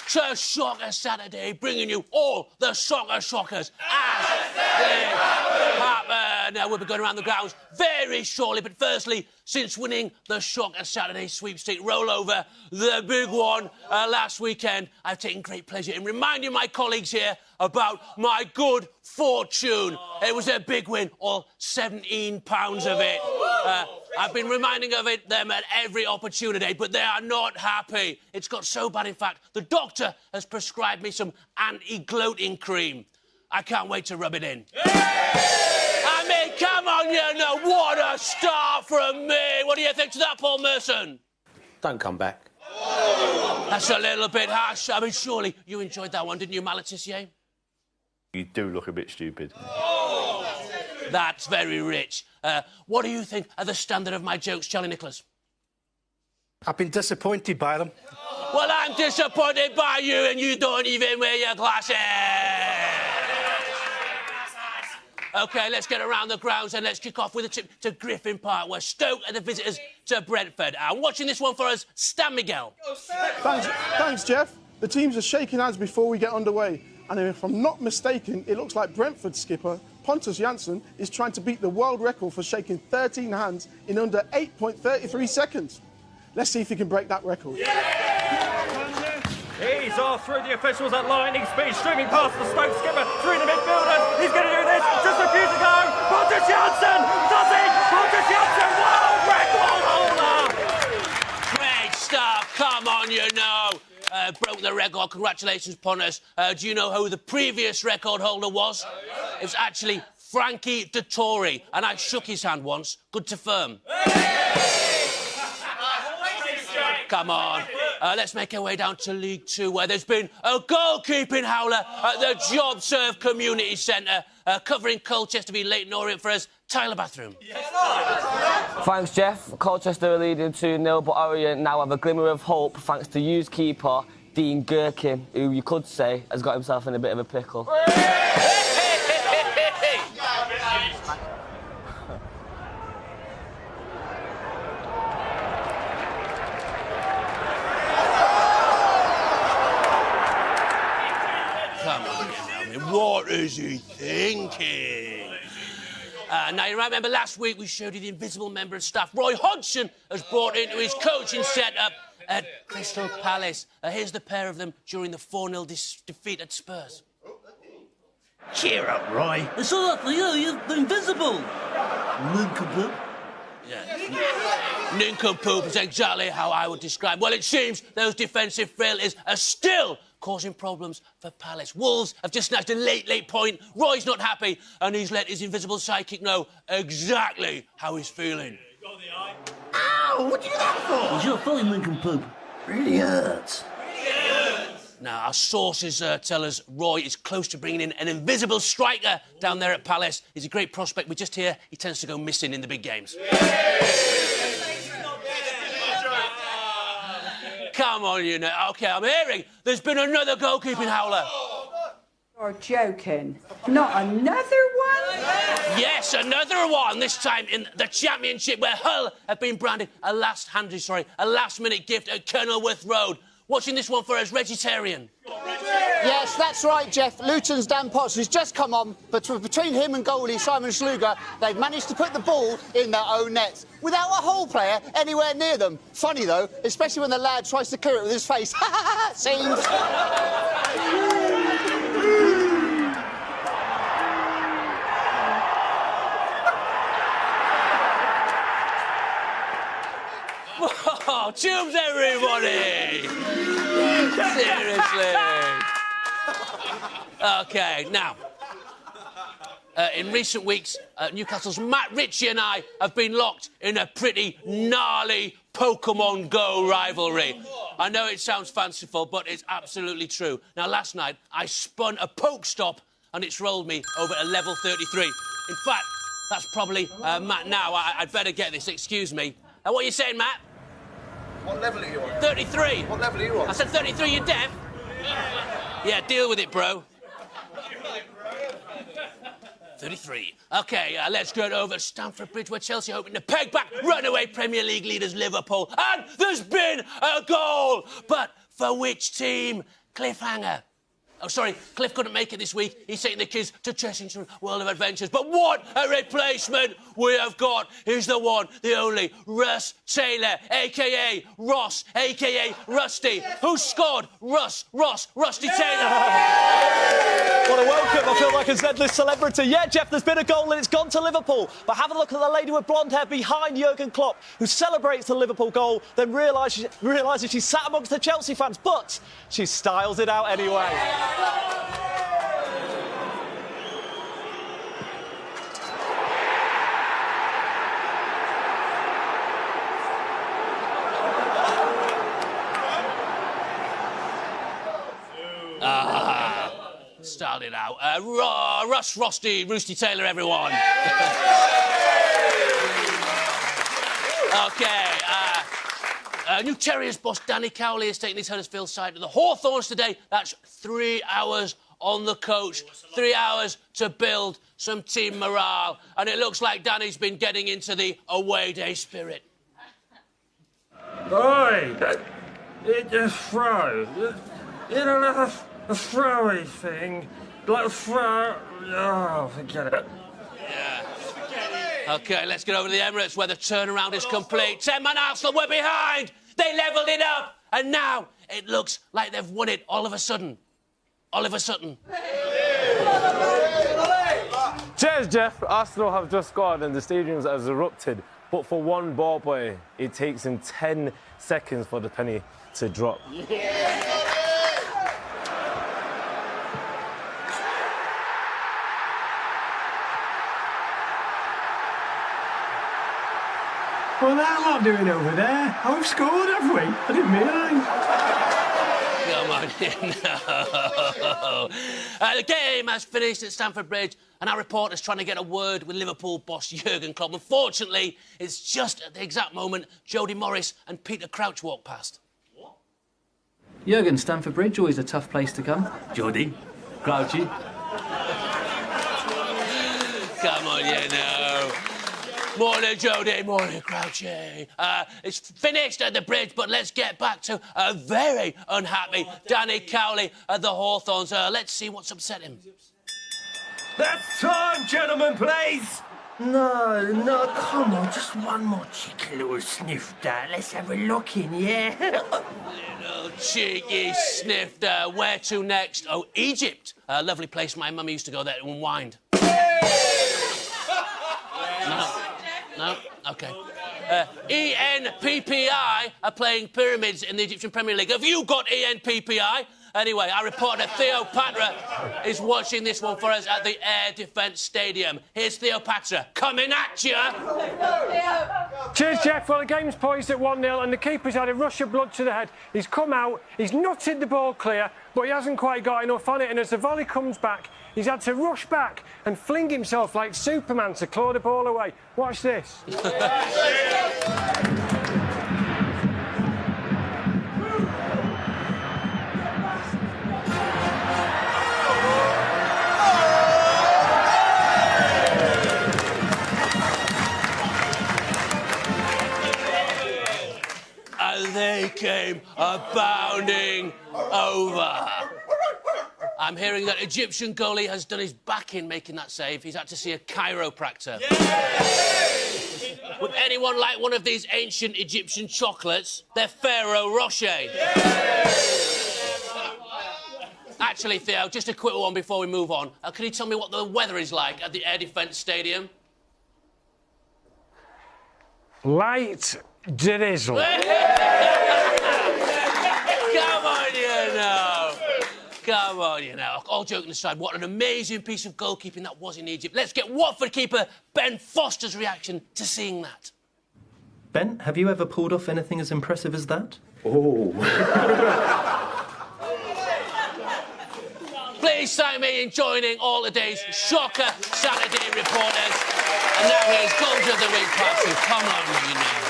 to Soccer Saturday, bringing you all the soccer shockers as they happen. Now, we'll be going around the grounds very shortly, but firstly, since winning the Soccer Saturday sweepstake rollover, the big one last weekend, I've taken great pleasure in reminding my colleagues here about my good fortune. It was a big win, all £17 of it. I've been reminding them at every opportunity, but they are not happy. It's got so bad, in fact, the doctor has prescribed me some anti-gloating cream. I can't wait to rub it in. I mean, come on, you know, what a start from me. What do you think to that, Paul Merson? Don't come back. That's a little bit harsh. I mean, surely you enjoyed that one, didn't you, Maletitia? You do look a bit stupid. That's very rich. What do you think of the standard of my jokes, Charlie Nicholas? I've been disappointed by them. Well, I'm disappointed by you, and you don't even wear your glasses. OK, let's get around the grounds and let's kick off with a trip to Griffin Park, where Stoke are the visitors to Brentford. And watching this one for us, Stan Miguel. Thanks, Jeff. The teams are shaking hands before we get underway. And if I'm not mistaken, it looks like Brentford skipper Pontus Jansson is trying to beat the world record for shaking 13 hands in under 8.33 seconds. Let's see if he can break that record. He's off through the officials at lightning speed, streaming past the Stoke skipper, through the midfielders. He's going to do this, just a few to go. Pontus Jansson does it! Pontus Jansson, world record holder! Great stuff, come on, you know. Broke the record, congratulations, Pontus. Do you know who the previous record holder was? It was actually Frankie Dettori, and I shook his hand once. Good to firm. Come on. Let's make our way down to League Two, where there's been a goalkeeping howler at the JobServe Community Centre. Covering Colchester v Leyton Orient for us, Tyler Bathroom. Thanks, Jeff. Colchester are leading 2-0, but Orient now have a glimmer of hope thanks to used keeper Dean Gherkin, who you could say has got himself in a bit of a pickle. What is he thinking? Now, you remember last week we showed you the invisible member of staff Roy Hodgson has brought into his coaching setup at Crystal Palace. Here's the pair of them during the 4-0 defeat at Spurs. Cheer up, Roy. It's all up for you. You're invisible. Nincompoop. Yeah. Nincompoop is exactly how I would describe. Well, it seems those defensive frailties are still causing problems for Palace. Wolves have just snatched a late point. Roy's not happy, and he's let his invisible sidekick know exactly how he's feeling. Ow! What did you do that for? It's your fault, Nincompoop. Really hurts. Now, our sources tell us Roy is close to bringing in an invisible striker down there at Palace. He's a great prospect. We just hear he tends to go missing in the big games. Come on, you know. OK, I'm hearing there's been another goalkeeping howler. You're joking. Not another one? Yes, another one, this time in the Championship, where Hull have been branded a last-minute gift at Kenilworth Road. Watching this one for us, Vegetarian. Yes, that's right, Jeff. Luton's Dan Potts has just come on, but between him and goalie Simon Schluger, they've managed to put the ball in their own nets without a Hull player anywhere near them. Funny, though, especially when the lad tries to clear it with his face. Seems. Oh, tubes, everybody! Seriously. OK, now, in recent weeks, Newcastle's Matt Ritchie and I have been locked in a pretty gnarly Pokemon Go rivalry. I know it sounds fanciful, but it's absolutely true. Now, last night, I spun a Pokestop and it's rolled me over to level 33. In fact, that's probably Matt now. I'd better get this, excuse me. What are you saying, Matt? What level are you on? 33. What level are you on? I said 33, you deaf? Yeah, deal with it, bro. 33. OK, let's go over to Stamford Bridge, where Chelsea are hoping to peg back runaway Premier League leaders Liverpool. And there's been a goal! But for which team? cliffhanger. Oh, sorry, Cliff couldn't make it this week. He's taking the kids to Chessington World of Adventures. But what a replacement we have got. Here's the one, the only, Russ Taylor, a.k.a. Ross, a.k.a. Rusty. Who scored? Rusty Taylor. What a welcome. I feel like a Z-list celebrity. Yeah, Jeff, there's been a goal and it's gone to Liverpool. But have a look at the lady with blonde hair behind Jurgen Klopp, who celebrates the Liverpool goal, then realises she's sat amongst the Chelsea fans, but she styles it out anyway. Styled it out. Roosty Taylor, everyone. OK, new Terriers boss Danny Cowley is taking his Huddersfield side to the Hawthorns today. That's 3 hours on the coach, 3 hours to build some team morale. And it looks like Danny's been getting into the away day spirit. Oi! It's a throw. You know, like a throwy thing. Like a throw. Oh, forget it. Yeah. OK, let's get over to the Emirates where the turnaround is complete. 10-man Arsenal were behind. They levelled it up. And now it looks like they've won it all of a sudden. Oliver Sutton. Cheers, Jeff. Arsenal have just scored and the stadium has erupted. But for one ball boy, it takes him 10 seconds for the penny to drop. Well, that lot doing over there? Oh, we've scored, have we? I didn't realise. Come on, no. The game has finished at Stamford Bridge, and our reporter's trying to get a word with Liverpool boss Jurgen Klopp. Unfortunately, it's just at the exact moment Jody Morris and Peter Crouch walk past. What? Jurgen, Stamford Bridge, always a tough place to come. Jody, Crouchy. Come on, you know. Morning, Jody. Morning, Crouchy. It's finished at the Bridge, but let's get back to a very unhappy Danny Cowley at the Hawthorns. Let's see what's upset him. That's time, gentlemen, please. No, come on, just one more cheeky little sniff there. Let's have a look in, yeah? Little cheeky snifter. Where to next? Oh, Egypt. A lovely place. My mum used to go there to unwind. No? OK. ENPPI are playing Pyramids in the Egyptian Premier League. Have you got ENPPI? Anyway, our reporter Theo Patra is watching this one for us at the Air Defence Stadium. Here's Theo Patra coming at you. Cheers, Jeff. Well, the game's poised at 1-0 and the keeper's had a rush of blood to the head. He's come out, he's nutted the ball clear, but he hasn't quite got enough on it. And as the volley comes back, he's had to rush back and fling himself like Superman to claw the ball away. Watch this. And they came bounding over. I'm hearing that Egyptian goalie has done his back in making that save. He's had to see a chiropractor. Would anyone like one of these ancient Egyptian chocolates? They're Ferrero Rocher. Actually, Theo, just a quick one before we move on. Can you tell me what the weather is like at the Air Defence Stadium? Light drizzle. Come on, you know. Come on, you know. All joking aside, what an amazing piece of goalkeeping that was in Egypt. Let's get Watford keeper Ben Foster's reaction to seeing that. Ben, have you ever pulled off anything as impressive as that? Oh. Please sign me in joining all today's Shocker Saturday reporters. And now here's Goals of the Week, part 2. Come on, you know.